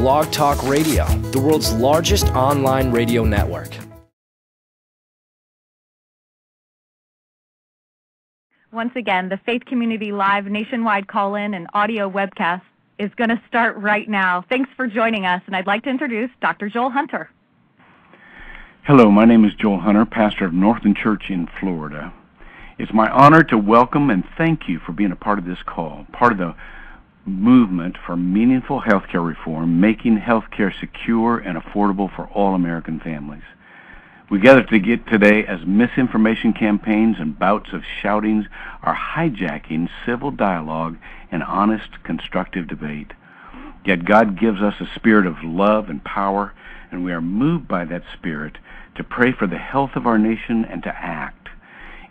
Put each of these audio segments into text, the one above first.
Blog Talk Radio, the world's largest online radio network. Once again, the Faith Community Live nationwide call-in and audio webcast is going to start right now. Thanks for joining us, and I'd like to introduce Dr. Joel Hunter. Hello, my name is Joel Hunter, pastor of Northern Church in Florida. It's my honor to welcome and thank you for being a part of this call, part of the movement for meaningful healthcare reform, making healthcare secure and affordable for all American families. We gather today as misinformation campaigns and bouts of shoutings are hijacking civil dialogue and honest, constructive debate. Yet God gives us a spirit of love and power, and we are moved by that spirit to pray for the health of our nation and to act.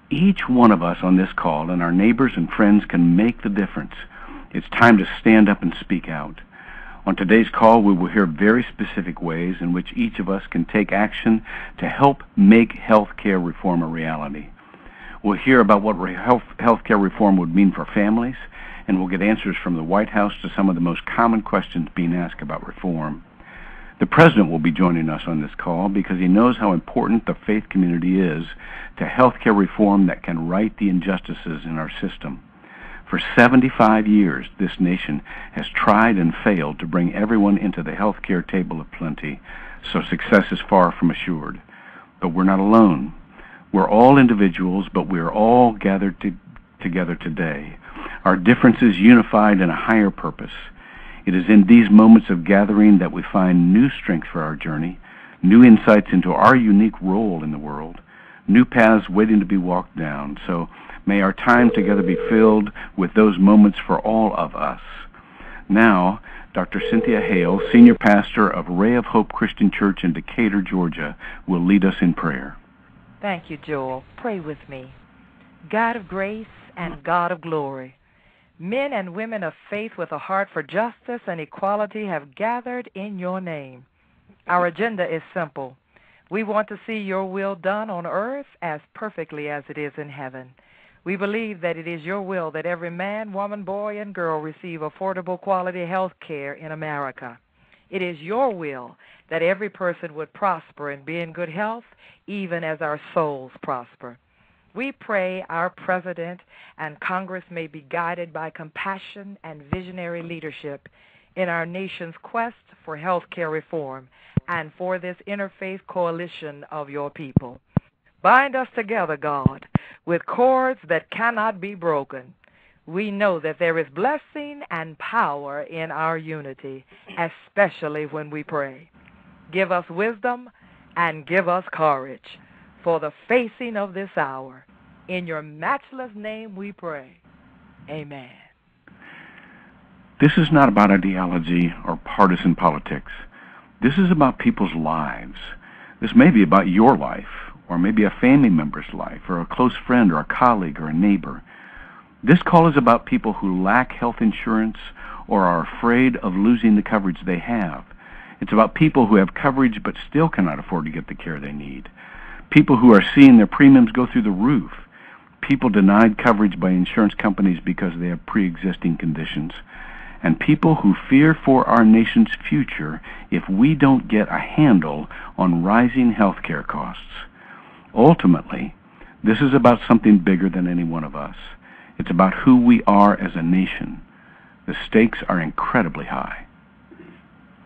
Each one of us on this call and our neighbors and friends can make the difference. It's time to stand up and speak out. On today's call, we will hear very specific ways in which each of us can take action to help make healthcare reform a reality. We'll hear about what healthcare reform would mean for families, and we'll get answers from the White House to some of the most common questions being asked about reform. The President will be joining us on this call because he knows how important the faith community is to healthcare reform that can right the injustices in our system. For 75 years, this nation has tried and failed to bring everyone into the healthcare table of plenty, so success is far from assured. But we're not alone. We're all individuals, but we're all gathered together today. Our differences unified in a higher purpose. It is in these moments of gathering that we find new strength for our journey, new insights into our unique role in the world, new paths waiting to be walked down. So may our time together be filled with those moments for all of us. Now, Dr. Cynthia Hale, Senior Pastor of Ray of Hope Christian Church in Decatur, Georgia, will lead us in prayer. Thank you, Joel. Pray with me. God of grace and God of glory, men and women of faith with a heart for justice and equality have gathered in your name. Our agenda is simple. We want to see your will done on earth as perfectly as it is in heaven. We believe that it is your will that every man, woman, boy, and girl receive affordable quality health care in America. It is your will that every person would prosper and be in good health, even as our souls prosper. We pray our President and Congress may be guided by compassion and visionary leadership in our nation's quest for health care reform and for this interfaith coalition of your people. Bind us together, God, with cords that cannot be broken. We know that there is blessing and power in our unity, especially when we pray. Give us wisdom and give us courage for the facing of this hour. In your matchless name we pray. Amen. This is not about ideology or partisan politics. This is about people's lives. This may be about your life, or maybe a family member's life, or a close friend, or a colleague, or a neighbor. This call is about people who lack health insurance or are afraid of losing the coverage they have. It's about people who have coverage but still cannot afford to get the care they need. People who are seeing their premiums go through the roof. People denied coverage by insurance companies because they have pre-existing conditions. And people who fear for our nation's future if we don't get a handle on rising health care costs. Ultimately, this is about something bigger than any one of us. It's about who we are as a nation. The stakes are incredibly high.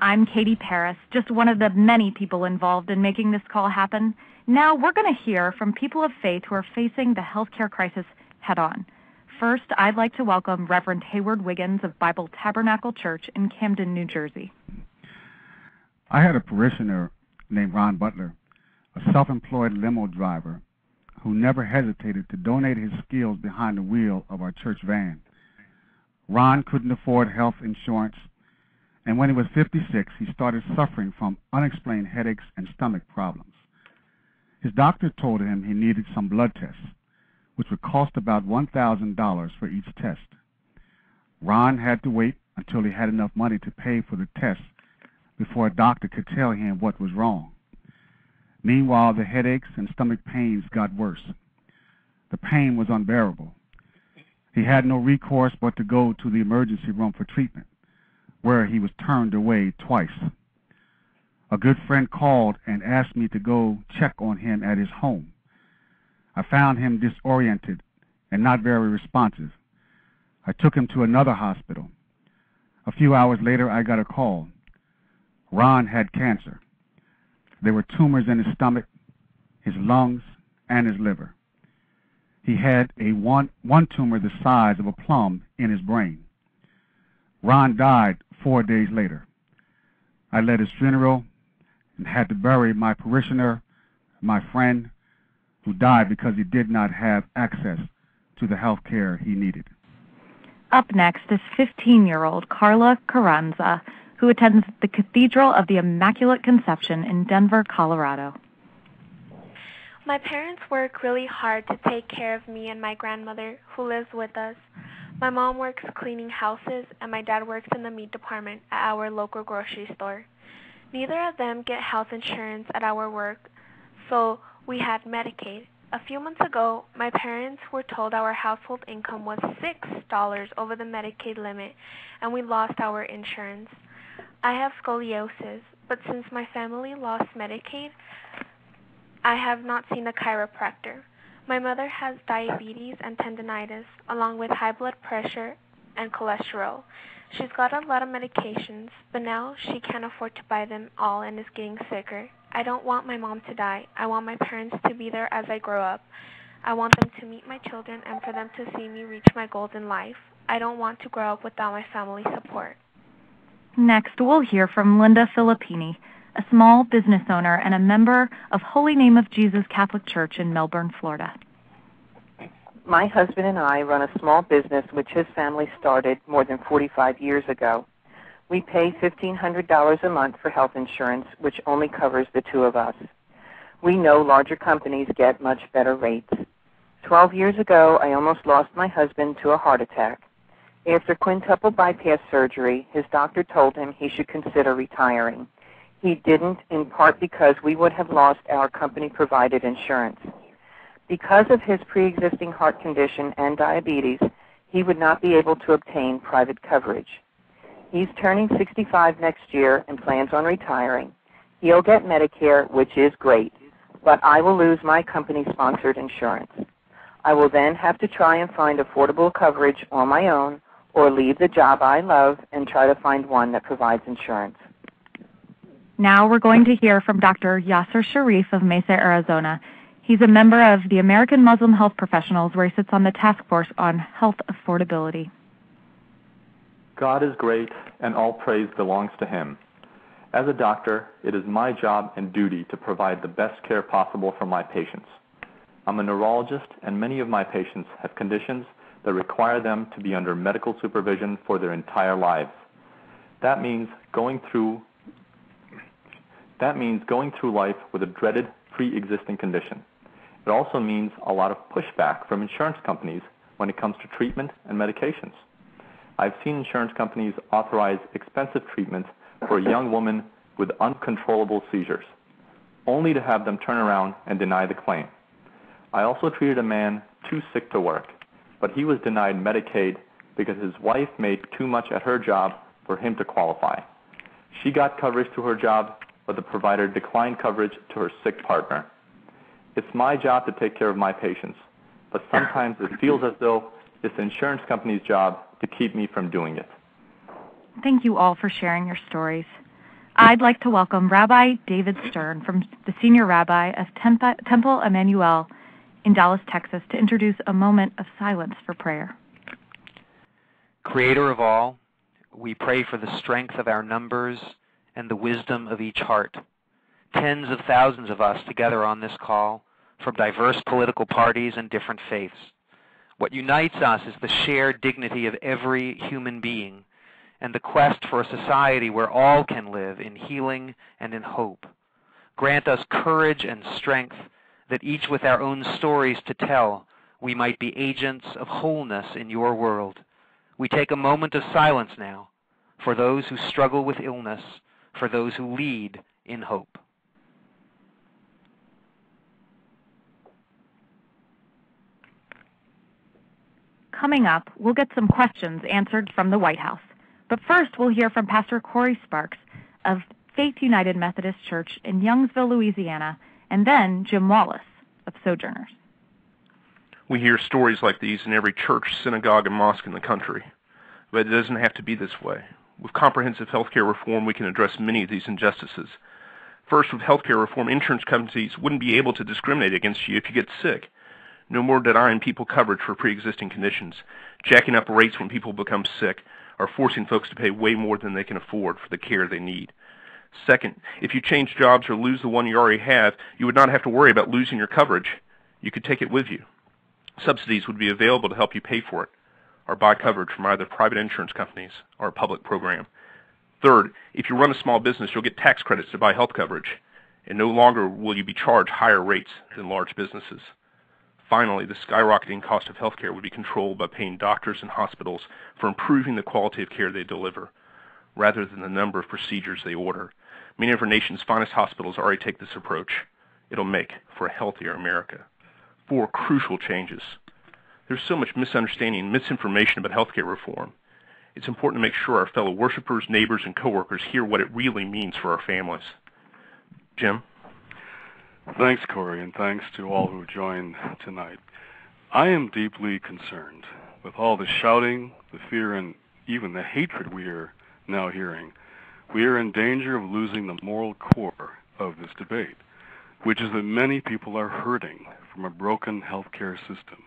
I'm Katie Paris, just one of the many people involved in making this call happen. Now we're going to hear from people of faith who are facing the healthcare crisis head-on. First, I'd like to welcome Reverend Hayward Wiggins of Bible Tabernacle Church in Camden, New Jersey. I had a parishioner named Ron Butler, a self-employed limo driver who never hesitated to donate his skills behind the wheel of our church van. Ron couldn't afford health insurance, and when he was 56, he started suffering from unexplained headaches and stomach problems. His doctor told him he needed some blood tests, which would cost about $1,000 for each test. Ron had to wait until he had enough money to pay for the tests before a doctor could tell him what was wrong. Meanwhile, the headaches and stomach pains got worse. The pain was unbearable. He had no recourse but to go to the emergency room for treatment. where he was turned away twice. A good friend called and asked me to go check on him at his home. I found him disoriented and not very responsive. I took him to another hospital. A few hours later, I got a call. Ron had cancer. There were tumors in his stomach, his lungs, and his liver. He had one tumor the size of a plum in his brain. Ron died 4 days later. I led his funeral and had to bury my parishioner, my friend, who died because he did not have access to the health care he needed. Up next is 15-year-old Carla Carranza, who attends the Cathedral of the Immaculate Conception in Denver, Colorado. My parents work really hard to take care of me and my grandmother, who lives with us. My mom works cleaning houses, and my dad works in the meat department at our local grocery store. Neither of them get health insurance at our work, so we had Medicaid. A few months ago, my parents were told our household income was $6 over the Medicaid limit, and we lost our insurance. I have scoliosis, but since my family lost Medicaid, I have not seen a chiropractor. My mother has diabetes and tendinitis, along with high blood pressure and cholesterol. She's got a lot of medications, but now she can't afford to buy them all and is getting sicker. I don't want my mom to die. I want my parents to be there as I grow up. I want them to meet my children and for them to see me reach my goals in life. I don't want to grow up without my family support. Next, we'll hear from Linda Filippini, a small business owner and a member of Holy Name of Jesus Catholic Church in Melbourne, Florida. My husband and I run a small business which his family started more than 45 years ago. We pay $1,500 a month for health insurance, which only covers the two of us. We know larger companies get much better rates. 12 years ago, I almost lost my husband to a heart attack. After quintuple bypass surgery, his doctor told him he should consider retiring. He didn't, in part because we would have lost our company-provided insurance. Because of his pre-existing heart condition and diabetes, he would not be able to obtain private coverage. He's turning 65 next year and plans on retiring. He'll get Medicare, which is great, but I will lose my company-sponsored insurance. I will then have to try and find affordable coverage on my own or leave the job I love and try to find one that provides insurance. Now we're going to hear from Dr. Yasser Sharif of Mesa, Arizona. He's a member of the American Muslim Health Professionals, where he sits on the task force on health affordability. God is great, and all praise belongs to Him. As a doctor, it is my job and duty to provide the best care possible for my patients. I'm a neurologist, and many of my patients have conditions that require them to be under medical supervision for their entire lives. That means going through life with a dreaded pre-existing condition. It also means a lot of pushback from insurance companies when it comes to treatment and medications. I've seen insurance companies authorize expensive treatment for a young woman with uncontrollable seizures, only to have them turn around and deny the claim. I also treated a man too sick to work, but he was denied Medicaid because his wife made too much at her job for him to qualify. She got coverage to her job, but the provider declined coverage to her sick partner. It's my job to take care of my patients, but sometimes it feels as though it's the insurance company's job to keep me from doing it. Thank you all for sharing your stories. I'd like to welcome Rabbi David Stern, from the Senior Rabbi of Temple Emmanuel in Dallas, Texas, to introduce a moment of silence for prayer. Creator of all, we pray for the strength of our numbers and the wisdom of each heart. Tens of thousands of us together on this call, from diverse political parties and different faiths. What unites us is the shared dignity of every human being and the quest for a society where all can live in healing and in hope. Grant us courage and strength that each with our own stories to tell, we might be agents of wholeness in your world. We take a moment of silence now for those who struggle with illness, for those who lead in hope. Coming up, we'll get some questions answered from the White House. But first, we'll hear from Pastor Corey Sparks of Faith United Methodist Church in Youngsville, Louisiana, and then Jim Wallace of Sojourners. We hear stories like these in every church, synagogue, and mosque in the country. But it doesn't have to be this way. With comprehensive health care reform, we can address many of these injustices. First, with health care reform, insurance companies wouldn't be able to discriminate against you if you get sick. No more denying people coverage for pre-existing conditions, jacking up rates when people become sick, or forcing folks to pay way more than they can afford for the care they need. Second, if you change jobs or lose the one you already have, you would not have to worry about losing your coverage. You could take it with you. Subsidies would be available to help you pay for it, or buy coverage from either private insurance companies or a public program. Third, if you run a small business, you'll get tax credits to buy health coverage, and no longer will you be charged higher rates than large businesses. Finally, the skyrocketing cost of health care would be controlled by paying doctors and hospitals for improving the quality of care they deliver, rather than the number of procedures they order. Many of our nation's finest hospitals already take this approach. It'll make for a healthier America. 4 crucial changes. There's so much misunderstanding and misinformation about health care reform. It's important to make sure our fellow worshipers, neighbors, and coworkers hear what it really means for our families. Jim? Thanks, Corey, and thanks to all who joined tonight. I am deeply concerned with all the shouting, the fear, and even the hatred we are now hearing. We are in danger of losing the moral core of this debate, which is that many people are hurting from a broken healthcare system.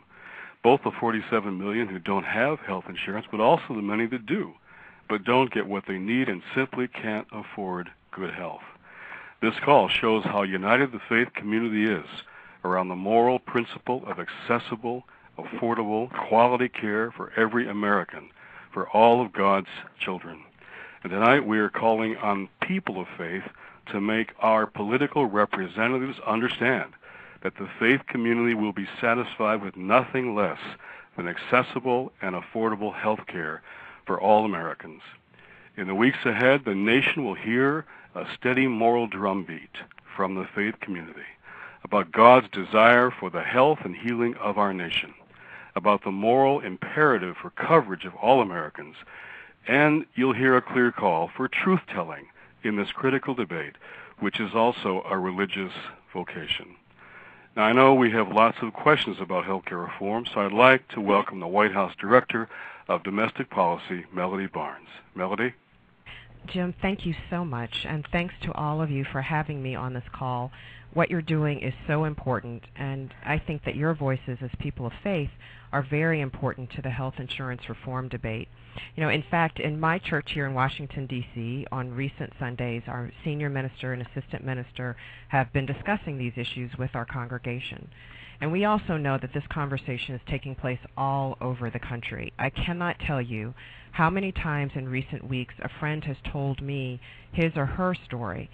Both the 47 million who don't have health insurance, but also the many that do, but don't get what they need and simply can't afford good health. This call shows how united the faith community is around the moral principle of accessible, affordable, quality care for every American, for all of God's children. And tonight we are calling on people of faith to make our political representatives understand that the faith community will be satisfied with nothing less than accessible and affordable health care for all Americans. In the weeks ahead, the nation will hear a steady moral drumbeat from the faith community about God's desire for the health and healing of our nation, about the moral imperative for coverage of all Americans, and you'll hear a clear call for truth-telling in this critical debate, which is also a religious vocation. Now, I know we have lots of questions about healthcare reform, so I'd like to welcome the White House Director of Domestic Policy, Melody Barnes. Melody? Jim, thank you so much, and thanks to all of you for having me on this call. What you're doing is so important, and I think that your voices as people of faith are very important to the health insurance reform debate. You know, in fact, in my church here in Washington, D.C., on recent Sundays, our senior minister and assistant minister have been discussing these issues with our congregation. And we also know that this conversation is taking place all over the country. I cannot tell you how many times in recent weeks a friend has told me his or her story,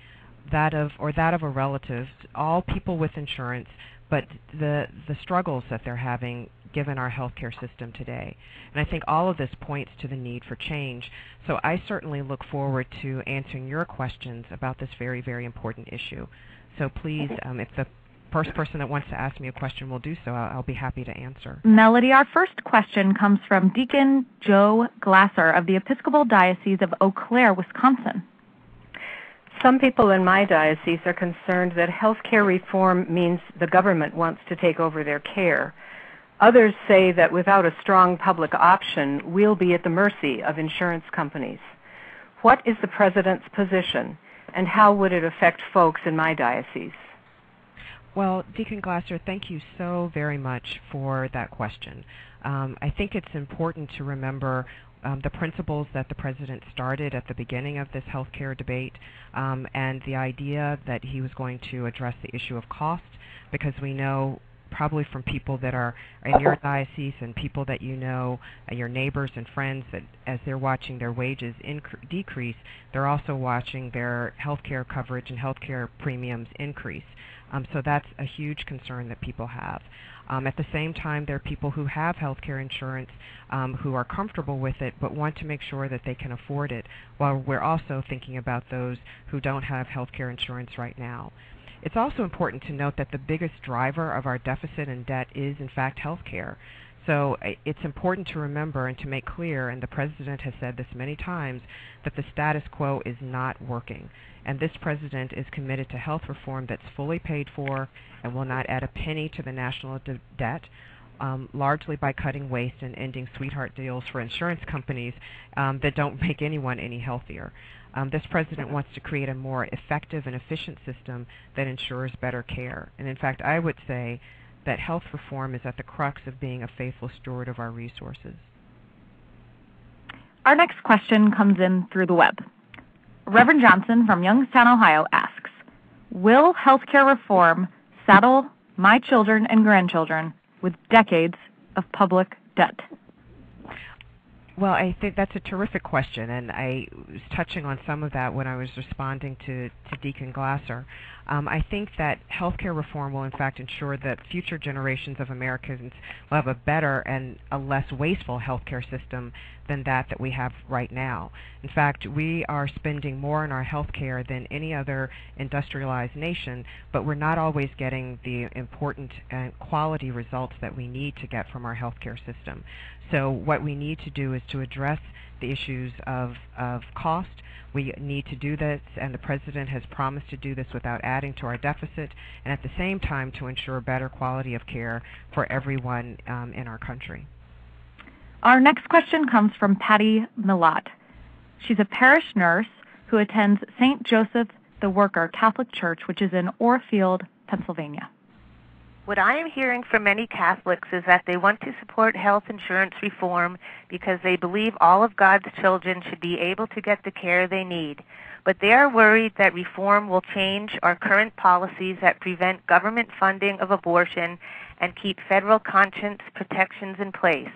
that of a relative, all people with insurance, but the struggles that they're having given our healthcare system today. And I think all of this points to the need for change. So I certainly look forward to answering your questions about this very, very important issue. So please, if the first person that wants to ask me a question will do so, I'll be happy to answer. Melody, our first question comes from Deacon Joe Glasser of the Episcopal Diocese of Eau Claire, Wisconsin. Some people in my diocese are concerned that health care reform means the government wants to take over their care. Others say that without a strong public option, we'll be at the mercy of insurance companies. What is the President's position, and how would it affect folks in my diocese? Well, Deacon Glasser, thank you so very much for that question. I think it's important to remember the principles that the President started at the beginning of this health care debate, and the idea that he was going to address the issue of cost, because we know probably from people that are in your diocese and people that you know, your neighbors and friends, that as they're watching their wages decrease, they're also watching their health care coverage and health care premiums increase. So that's a huge concern that people have. At the same time, there are people who have health care insurance who are comfortable with it but want to make sure that they can afford it, while we're also thinking about those who don't have health care insurance right now. It's also important to note that the biggest driver of our deficit and debt is, in fact, health care. So it's important to remember and to make clear, and the President has said this many times, that the status quo is not working. And this President is committed to health reform that's fully paid for and will not add a penny to the national debt, largely by cutting waste and ending sweetheart deals for insurance companies that don't make anyone any healthier. This President wants to create a more effective and efficient system that ensures better care. And in fact, I would say that health reform is at the crux of being a faithful steward of our resources. Our next question comes in through the web. Reverend Johnson from Youngstown, Ohio asks, will healthcare reform saddle my children and grandchildren with decades of public debt? Well, I think that's a terrific question, and I was touching on some of that when I was responding to Deacon Glasser. I think that healthcare reform will, in fact, ensure that future generations of Americans will have a better and a less wasteful healthcare system than that we have right now. In fact, we are spending more on our healthcare than any other industrialized nation, but we're not always getting the important and quality results that we need to get from our healthcare system. So what we need to do is to address the issues of cost. We need to do this, and the President has promised to do this without adding to our deficit, and at the same time to ensure better quality of care for everyone in our country. Our next question comes from Patty Millot. She's a parish nurse who attends St. Joseph the Worker Catholic Church, which is in Orfield, Pennsylvania. What I am hearing from many Catholics is that they want to support health insurance reform because they believe all of God's children should be able to get the care they need. But they are worried that reform will change our current policies that prevent government funding of abortion and keep federal conscience protections in place.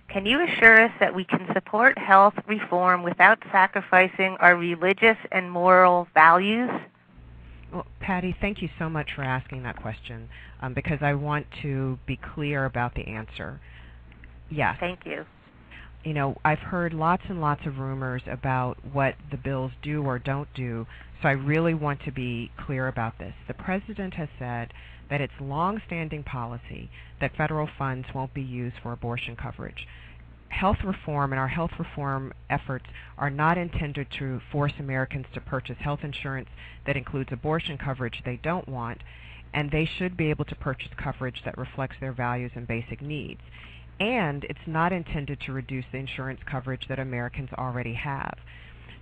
Can you assure us that we can support health reform without sacrificing our religious and moral values? Well, Patty, thank you so much for asking that question because I want to be clear about the answer. Yes. Thank you. You know, I've heard lots and lots of rumors about what the bills do or don't do, so I really want to be clear about this. The President has said that it's long-standing policy that federal funds won't be used for abortion coverage. Health reform and our health reform efforts are not intended to force Americans to purchase health insurance that includes abortion coverage they don't want, and they should be able to purchase coverage that reflects their values and basic needs. And it's not intended to reduce the insurance coverage that Americans already have.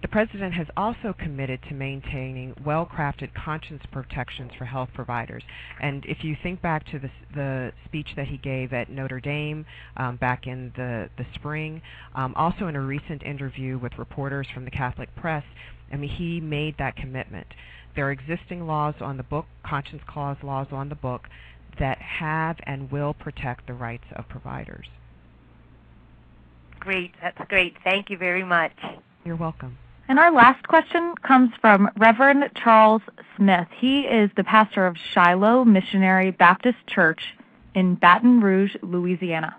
The President has also committed to maintaining well-crafted conscience protections for health providers. And if you think back to the speech that he gave at Notre Dame back in the spring, also in a recent interview with reporters from the Catholic Press, I mean, he made that commitment. There are existing laws on the book, Conscience Clause laws on the book, that have and will protect the rights of providers. Great. That's great. Thank you very much. You're welcome. And our last question comes from Reverend Charles Smith. He is the pastor of Shiloh Missionary Baptist Church in Baton Rouge, Louisiana.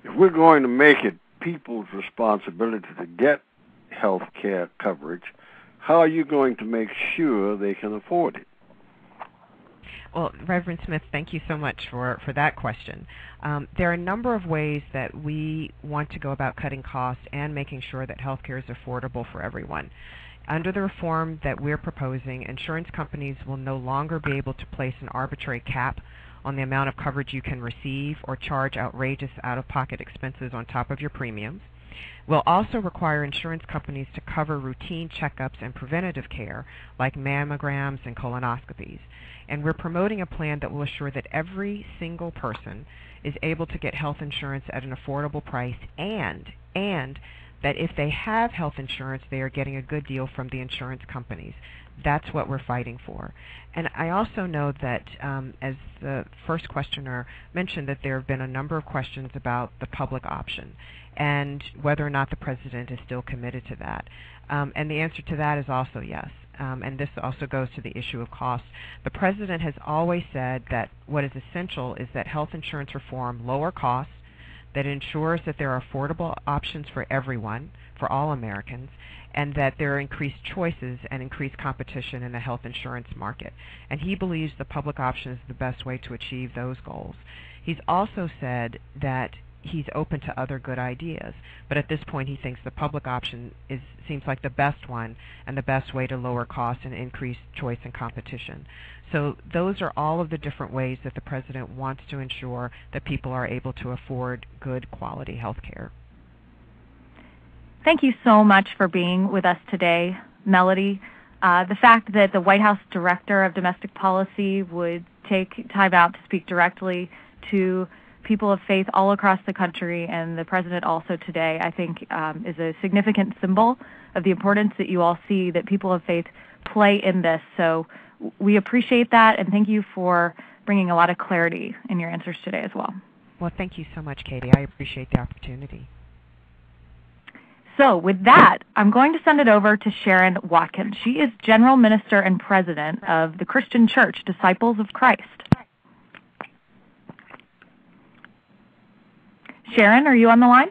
If we're going to make it people's responsibility to get health care coverage, how are you going to make sure they can afford it? Well, Reverend Smith, thank you so much for that question. There are a number of ways that we want to go about cutting costs and making sure that health care is affordable for everyone. Under the reform that we're proposing, insurance companies will no longer be able to place an arbitrary cap on the amount of coverage you can receive or charge outrageous out-of-pocket expenses on top of your premiums. We'll also require insurance companies to cover routine checkups and preventative care like mammograms and colonoscopies. And we're promoting a plan that will assure that every single person is able to get health insurance at an affordable price and that if they have health insurance, they are getting a good deal from the insurance companies. That's what we're fighting for. And I also know that, as the first questioner mentioned, that there have been a number of questions about the public option and whether or not the President is still committed to that. And the answer to that is also yes. And this also goes to the issue of cost. The President has always said that what is essential is that health insurance reform lower costs, that ensures that there are affordable options for everyone, for all Americans, and that there are increased choices and increased competition in the health insurance market. And he believes the public option is the best way to achieve those goals. He's also said that he's open to other good ideas, but at this point he thinks the public option seems like the best one and the best way to lower costs and increase choice and competition. So those are all of the different ways that the president wants to ensure that people are able to afford good quality health care. Thank you so much for being with us today, Melody. The fact that the White House Director of Domestic Policy would take time out to speak directly to people of faith all across the country, and the president also today, I think is a significant symbol of the importance that you all see that people of faith play in this. So we appreciate that, and thank you for bringing a lot of clarity in your answers today as well. Well, thank you so much, Katie. I appreciate the opportunity. So with that, I'm going to send it over to Sharon Watkins. She is General Minister and President of the Christian Church, Disciples of Christ. Sharon, are you on the line?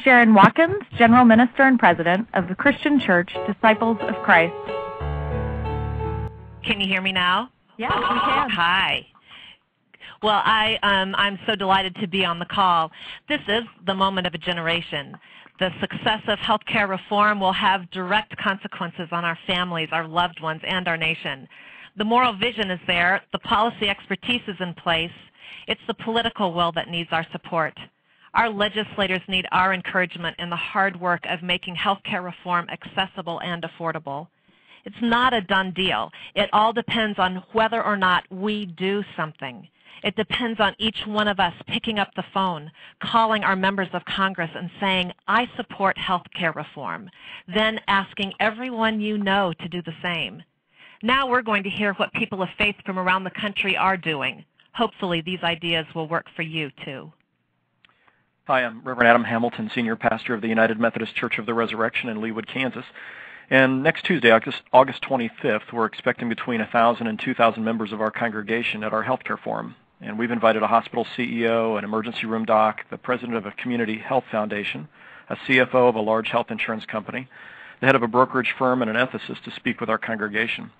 Sharon Watkins, General Minister and President of the Christian Church, Disciples of Christ. Can you hear me now? Yes, we can. Hi. Well, I'm so delighted to be on the call. This is the moment of a generation. The success of healthcare reform will have direct consequences on our families, our loved ones, and our nation. The moral vision is there. The policy expertise is in place. It's the political will that needs our support. Our legislators need our encouragement in the hard work of making healthcare reform accessible and affordable. It's not a done deal. It all depends on whether or not we do something. It depends on each one of us picking up the phone, calling our members of Congress and saying, I support health care reform, then asking everyone you know to do the same. Now we're going to hear what people of faith from around the country are doing. Hopefully these ideas will work for you too. Hi, I'm Reverend Adam Hamilton, Senior Pastor of the United Methodist Church of the Resurrection in Leawood, Kansas. And next Tuesday, August 25th, we're expecting between 1,000 and 2,000 members of our congregation at our healthcare forum. And we've invited a hospital CEO, an emergency room doc, the president of a community health foundation, a CFO of a large health insurance company, the head of a brokerage firm, and an ethicist to speak with our congregation.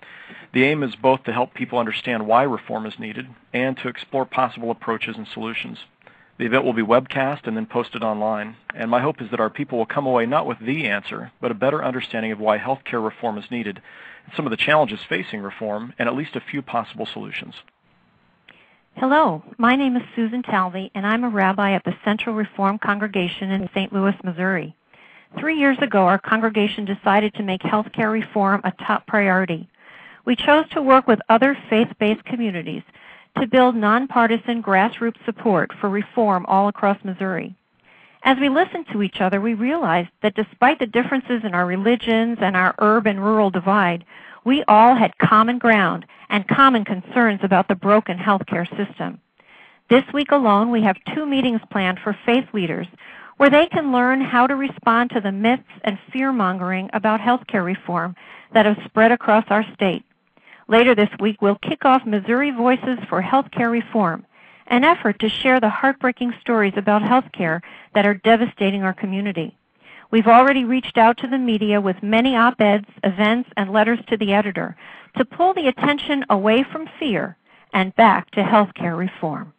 The aim is both to help people understand why reform is needed and to explore possible approaches and solutions. The event will be webcast and then posted online, and my hope is that our people will come away not with the answer, but a better understanding of why health care reform is needed, and some of the challenges facing reform, and at least a few possible solutions. Hello, my name is Susan Talvey, and I'm a rabbi at the Central Reform Congregation in St. Louis, Missouri. 3 years ago, our congregation decided to make health care reform a top priority. We chose to work with other faith-based communities to build nonpartisan grassroots support for reform all across Missouri. As we listened to each other, we realized that despite the differences in our religions and our urban-rural divide, we all had common ground and common concerns about the broken healthcare system. This week alone, we have 2 meetings planned for faith leaders where they can learn how to respond to the myths and fear-mongering about healthcare reform that have spread across our state. Later this week, we'll kick off Missouri Voices for Healthcare Reform, an effort to share the heartbreaking stories about healthcare that are devastating our community. We've already reached out to the media with many op-eds, events, and letters to the editor to pull the attention away from fear and back to healthcare reform.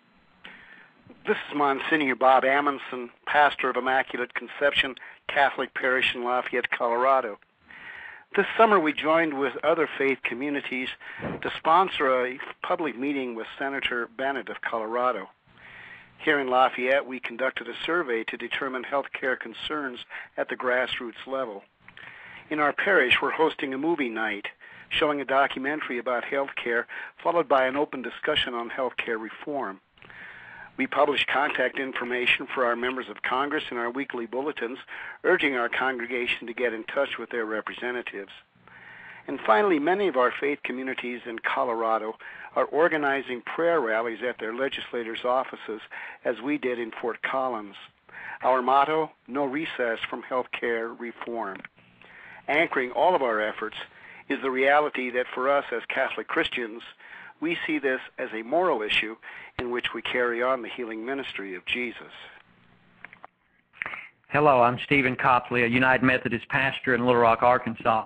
This is Monsignor Bob Amundson, pastor of Immaculate Conception Catholic Parish in Lafayette, Colorado. This summer we joined with other faith communities to sponsor a public meeting with Senator Bennett of Colorado. Here in Lafayette, we conducted a survey to determine health care concerns at the grassroots level. In our parish, we're hosting a movie night showing a documentary about health care, followed by an open discussion on health care reform. We publish contact information for our members of Congress in our weekly bulletins, urging our congregation to get in touch with their representatives. And finally, many of our faith communities in Colorado are organizing prayer rallies at their legislators' offices, as we did in Fort Collins. Our motto, no recess from health care reform. Anchoring all of our efforts is the reality that for us as Catholic Christians, We see this as a moral issue in which we carry on the healing ministry of Jesus. Hello, I'm Stephen Copley, a United Methodist pastor in Little Rock, Arkansas.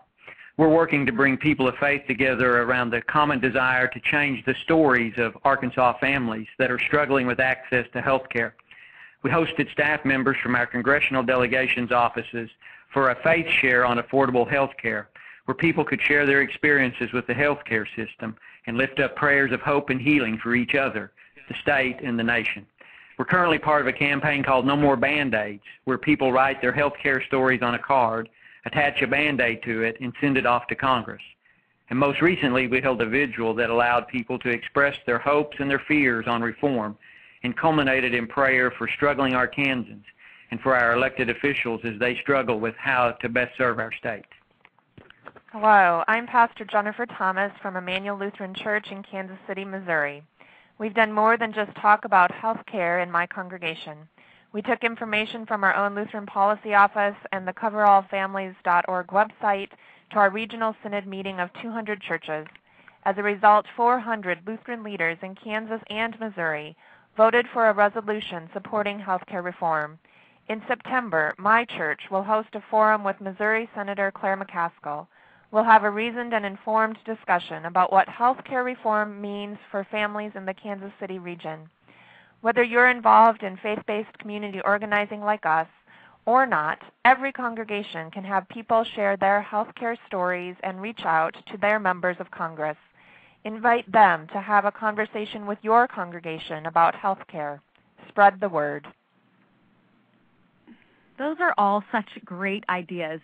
We're working to bring people of faith together around the common desire to change the stories of Arkansas families that are struggling with access to health care. We hosted staff members from our congressional delegations offices for a faith share on affordable health care, where people could share their experiences with the health care system and lift up prayers of hope and healing for each other, the state, and the nation. We're currently part of a campaign called No More Band-Aids, where people write their health care stories on a card, attach a Band-Aid to it, and send it off to Congress. And most recently, we held a vigil that allowed people to express their hopes and their fears on reform, and culminated in prayer for struggling Arkansans and for our elected officials as they struggle with how to best serve our state. Hello, I'm Pastor Jennifer Thomas from Emmanuel Lutheran Church in Kansas City, Missouri. We've done more than just talk about health care in my congregation. We took information from our own Lutheran Policy Office and the coverallfamilies.org website to our regional synod meeting of 200 churches. As a result, 400 Lutheran leaders in Kansas and Missouri voted for a resolution supporting health care reform. In September, my church will host a forum with Missouri Senator Claire McCaskill. We'll have a reasoned and informed discussion about what health care reform means for families in the Kansas City region. Whether you're involved in faith-based community organizing like us or not, every congregation can have people share their health care stories and reach out to their members of Congress. Invite them to have a conversation with your congregation about health care. Spread the word. Those are all such great ideas.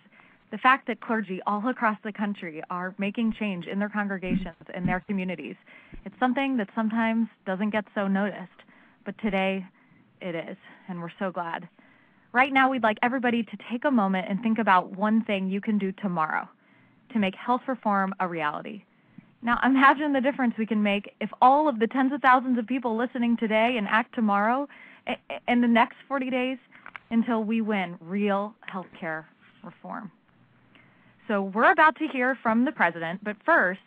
The fact that clergy all across the country are making change in their congregations and their communities, it's something that sometimes doesn't get so noticed. But today, it is, and we're so glad. Right now, we'd like everybody to take a moment and think about one thing you can do tomorrow to make health reform a reality. Now, imagine the difference we can make if all of the tens of thousands of people listening today and act tomorrow in the next 40 days until we win real health care reform. So we're about to hear from the president, but first,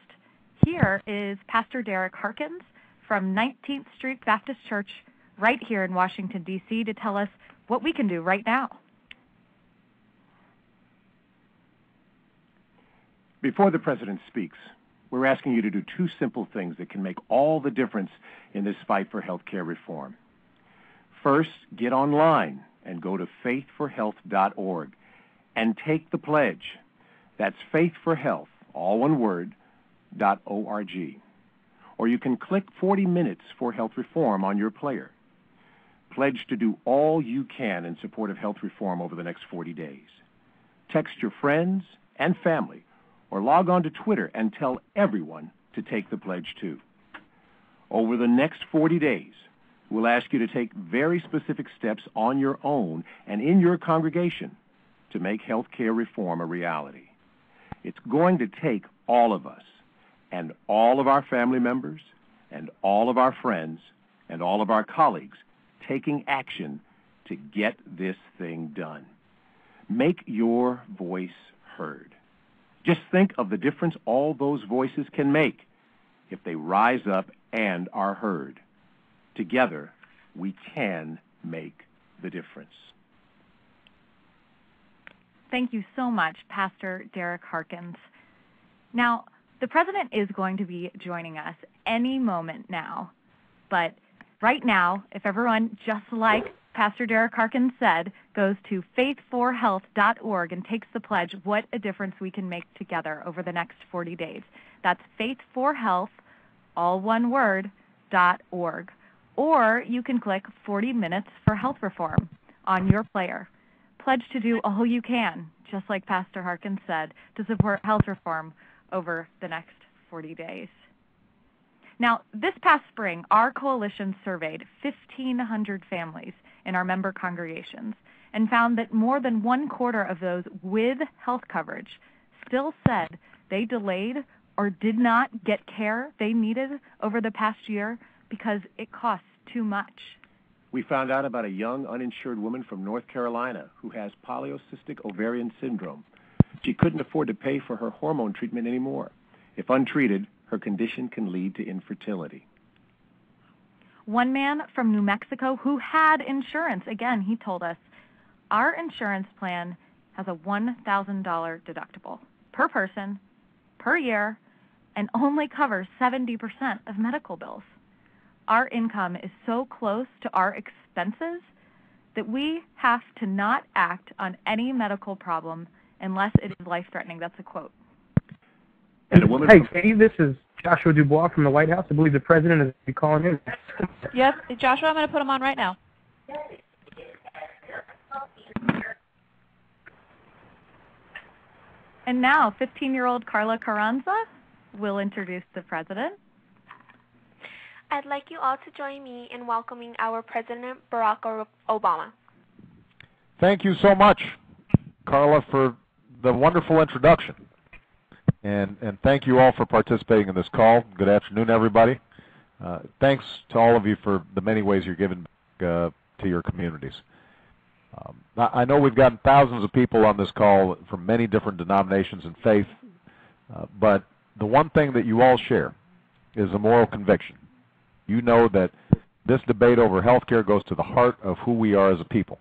here is Pastor Derek Harkins from 19th Street Baptist Church right here in Washington, D.C. to tell us what we can do right now. Before the president speaks, we're asking you to do two simple things that can make all the difference in this fight for health care reform. First, get online and go to faithforhealth.org and take the pledge. That's faithforhealth, all one word, .org. Or you can click 40 minutes for health reform on your player. Pledge to do all you can in support of health reform over the next 40 days. Text your friends and family, or log on to Twitter and tell everyone to take the pledge too. Over the next 40 days, we'll ask you to take very specific steps on your own and in your congregation to make health care reform a reality. It's going to take all of us and all of our family members and all of our friends and all of our colleagues taking action to get this thing done. Make your voice heard. Just think of the difference all those voices can make if they rise up and are heard. Together, we can make the difference. Thank you so much, Pastor Derek Harkins. Now, the president is going to be joining us any moment now. But right now, if everyone, just like Pastor Derek Harkins said, goes to faithforhealth.org and takes the pledge, what a difference we can make together over the next 40 days. That's faithforhealth, all one word, .org. Or you can click 40 minutes for health reform on your player. Pledge to do all you can, just like Pastor Harkins said, to support health reform over the next 40 days. Now, this past spring, our coalition surveyed 1,500 families in our member congregations and found that more than 1/4 of those with health coverage still said they delayed or did not get care they needed over the past year because it costs too much. We found out about a young uninsured woman from North Carolina who has polycystic ovarian syndrome. She couldn't afford to pay for her hormone treatment anymore. If untreated, her condition can lead to infertility. One man from New Mexico who had insurance, again, he told us, our insurance plan has a $1,000 deductible per person, per year, and only covers 70% of medical bills. Our income is so close to our expenses that we have to not act on any medical problem unless it is life-threatening. That's a quote. And a woman Hey, Katie, this is Joshua Dubois from the White House. I believe the president is calling in. Yes, Joshua, I'm going to put him on right now. And now, 15-year-old Carla Carranza will introduce the president. I'd like you all to join me in welcoming our President Barack Obama. Thank you so much, Carla, for the wonderful introduction. And thank you all for participating in this call. Good afternoon, everybody. Thanks to all of you for the many ways you're giving to your communities. I know we've gotten thousands of people on this call from many different denominations and faith, but the one thing that you all share is a moral conviction. You know that this debate over health care goes to the heart of who we are as a people.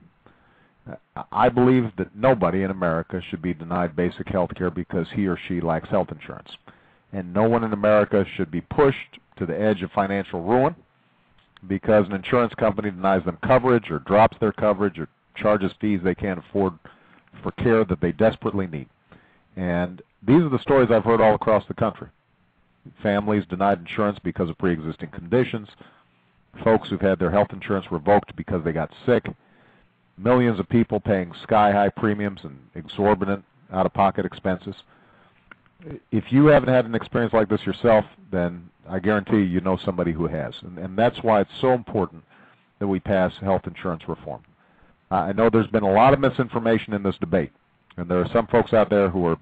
I believe that nobody in America should be denied basic health care because he or she lacks health insurance. And no one in America should be pushed to the edge of financial ruin because an insurance company denies them coverage or drops their coverage or charges fees they can't afford for care that they desperately need. And these are the stories I've heard all across the country. Families denied insurance because of pre-existing conditions, folks who've had their health insurance revoked because they got sick, millions of people paying sky-high premiums and exorbitant out-of-pocket expenses. If you haven't had an experience like this yourself, then I guarantee you know somebody who has. And that's why it's so important that we pass health insurance reform. I know there's been a lot of misinformation in this debate, and there are some folks out there who are,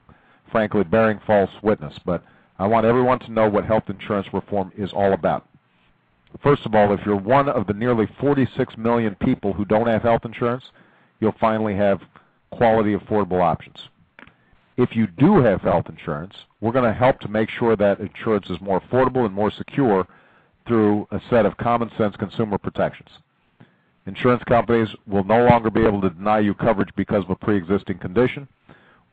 frankly, bearing false witness, but I want everyone to know what health insurance reform is all about. First of all, if you're one of the nearly 46 million people who don't have health insurance, you'll finally have quality, affordable options. If you do have health insurance, we're going to help to make sure that insurance is more affordable and more secure through a set of common sense consumer protections. Insurance companies will no longer be able to deny you coverage because of a pre-existing condition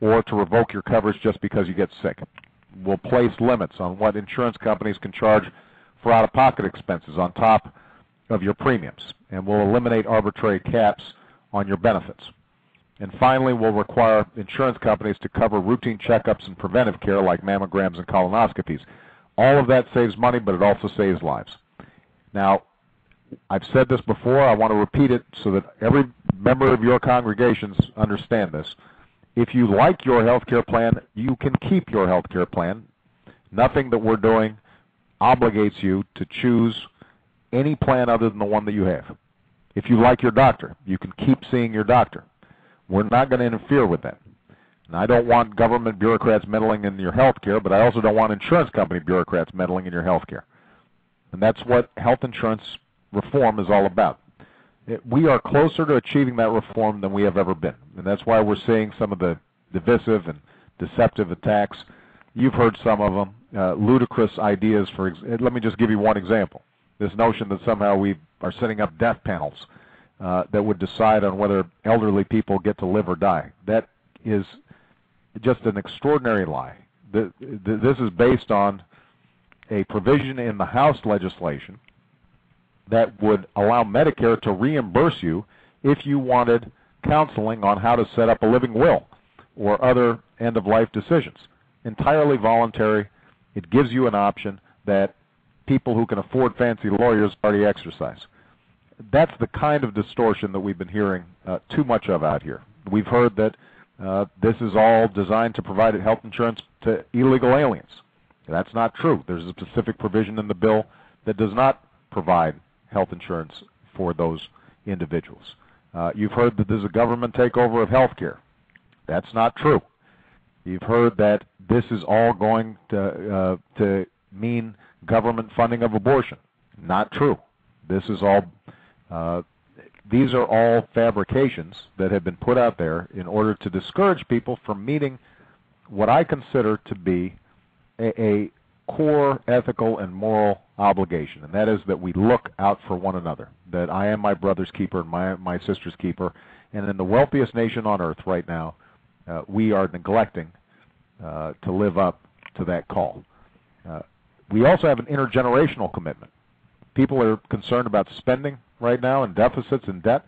or to revoke your coverage just because you get sick. We'll place limits on what insurance companies can charge for out-of-pocket expenses on top of your premiums, and we'll eliminate arbitrary caps on your benefits. And finally, we'll require insurance companies to cover routine checkups and preventive care like mammograms and colonoscopies. All of that saves money, but it also saves lives. Now, I've said this before. I want to repeat it so that every member of your congregations understand this. If you like your health care plan, you can keep your health care plan. Nothing that we're doing obligates you to choose any plan other than the one that you have. If you like your doctor, you can keep seeing your doctor. We're not going to interfere with that. And I don't want government bureaucrats meddling in your health care, but I also don't want insurance company bureaucrats meddling in your health care. And that's what health insurance reform is all about. We are closer to achieving that reform than we have ever been. And that's why we're seeing some of the divisive and deceptive attacks. You've heard some of them, ludicrous ideas. Let me just give you one example. This notion that somehow we are setting up death panels that would decide on whether elderly people get to live or die. That is just an extraordinary lie. This is based on a provision in the House legislation that would allow Medicare to reimburse you if you wanted counseling on how to set up a living will or other end-of-life decisions. Entirely voluntary. It gives you an option that people who can afford fancy lawyers already exercise. That's the kind of distortion that we've been hearing too much of out here. We've heard that this is all designed to provide health insurance to illegal aliens. That's not true. There's a specific provision in the bill that does not provide health insurance for those individuals. You've heard that there's a government takeover of health care. That's not true. You've heard that this is all going to mean government funding of abortion. Not true. This is all. These are all fabrications that have been put out there in order to discourage people from meeting what I consider to be a core ethical and moral obligation, and that is that we look out for one another, that I am my brother's keeper and my sister's keeper. And in the wealthiest nation on earth right now, we are neglecting to live up to that call. We also have an intergenerational commitment. People are concerned about spending right now and deficits and debt.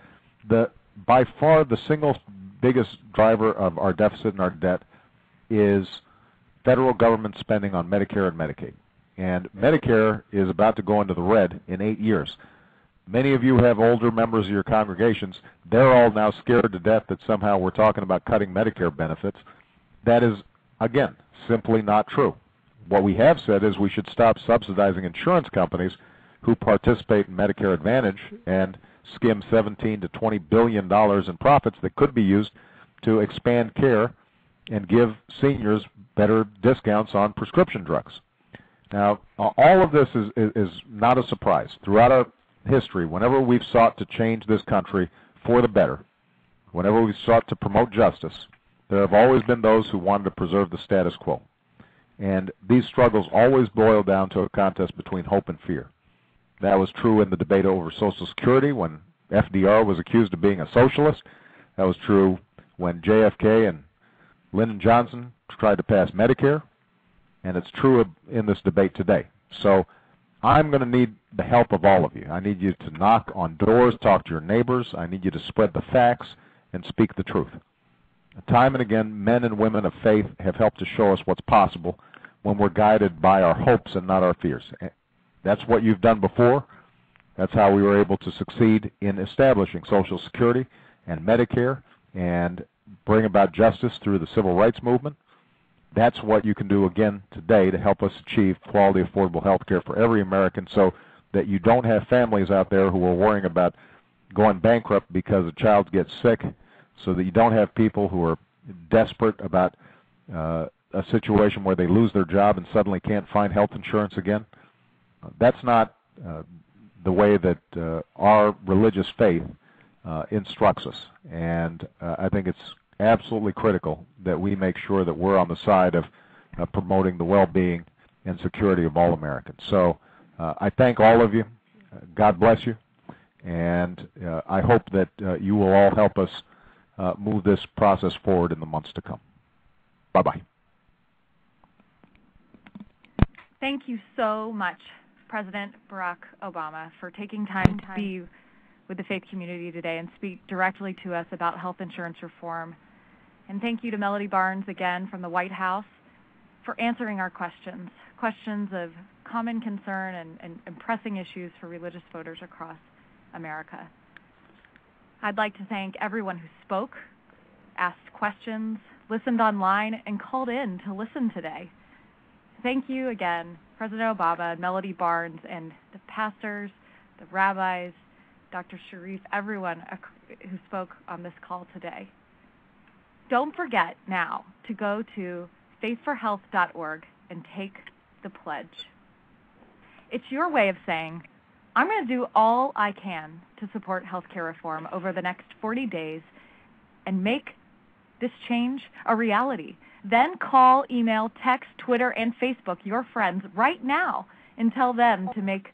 By far the single biggest driver of our deficit and our debt is federal government spending on Medicare and Medicaid. And Medicare is about to go into the red in 8 years. Many of you have older members of your congregations. They're all now scared to death that somehow we're talking about cutting Medicare benefits. That is, again, simply not true. What we have said is we should stop subsidizing insurance companies who participate in Medicare Advantage and skim $17 to $20 billion in profits that could be used to expand care and give seniors better discounts on prescription drugs. Now, all of this is not a surprise. Throughout our history, whenever we've sought to change this country for the better, whenever we've sought to promote justice, there have always been those who wanted to preserve the status quo. And these struggles always boil down to a contest between hope and fear. That was true in the debate over Social Security when FDR was accused of being a socialist. That was true when JFK and Lyndon Johnson tried to pass Medicare. And it's true in this debate today. So I'm going to need the help of all of you. I need you to knock on doors, talk to your neighbors. I need you to spread the facts and speak the truth. Time and again, men and women of faith have helped to show us what's possible when we're guided by our hopes and not our fears. That's what you've done before. That's how we were able to succeed in establishing Social Security and Medicare and bring about justice through the civil rights movement. That's what you can do again today to help us achieve quality, affordable health care for every American so that you don't have families out there who are worrying about going bankrupt because a child gets sick, so that you don't have people who are desperate about a situation where they lose their job and suddenly can't find health insurance again. That's not the way that our religious faith instructs us. And I think it's absolutely critical that we make sure that we're on the side of promoting the well-being and security of all Americans. So I thank all of you. God bless you. And I hope that you will all help us move this process forward in the months to come. Bye-bye. Thank you so much, President Barack Obama, for taking time to be with the faith community today and speak directly to us about health insurance reform. And thank you to Melody Barnes again from the White House for answering our questions of common concern and pressing issues for religious voters across America. I'd like to thank everyone who spoke, asked questions, listened online, and called in to listen today. Thank you again, President Obama, Melody Barnes, and the pastors, the rabbis, Dr. Sharif, everyone who spoke on this call today. Don't forget now to go to faithforhealth.org and take the pledge. It's your way of saying, I'm going to do all I can to support healthcare reform over the next 40 days and make this change a reality. Then call, email, text, Twitter, and Facebook your friends right now and tell them to make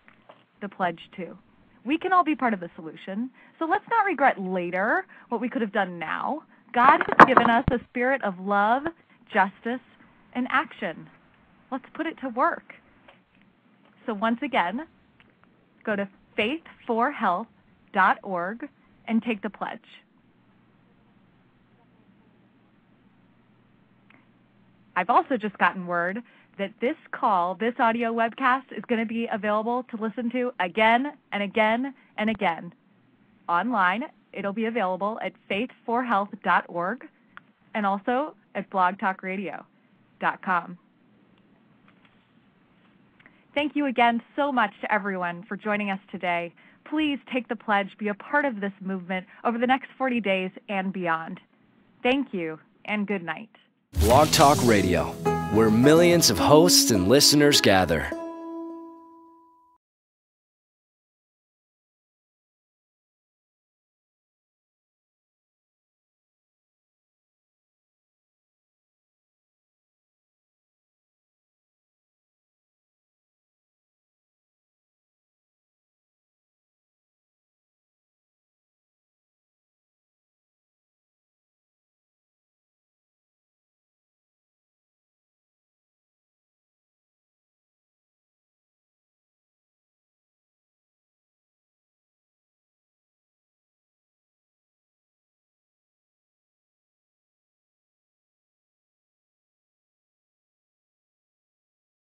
the pledge too. We can all be part of the solution, so let's not regret later what we could have done now. God has given us a spirit of love, justice, and action. Let's put it to work. So once again, go to faithforhealth.org and take the pledge. I've also just gotten word that this call, this audio webcast, is going to be available to listen to again and again and again. Online, it'll be available at faithforhealth.org and also at blogtalkradio.com. Thank you again so much to everyone for joining us today. Please take the pledge, be a part of this movement over the next 40 days and beyond. Thank you, and good night. Blog Talk Radio, where millions of hosts and listeners gather.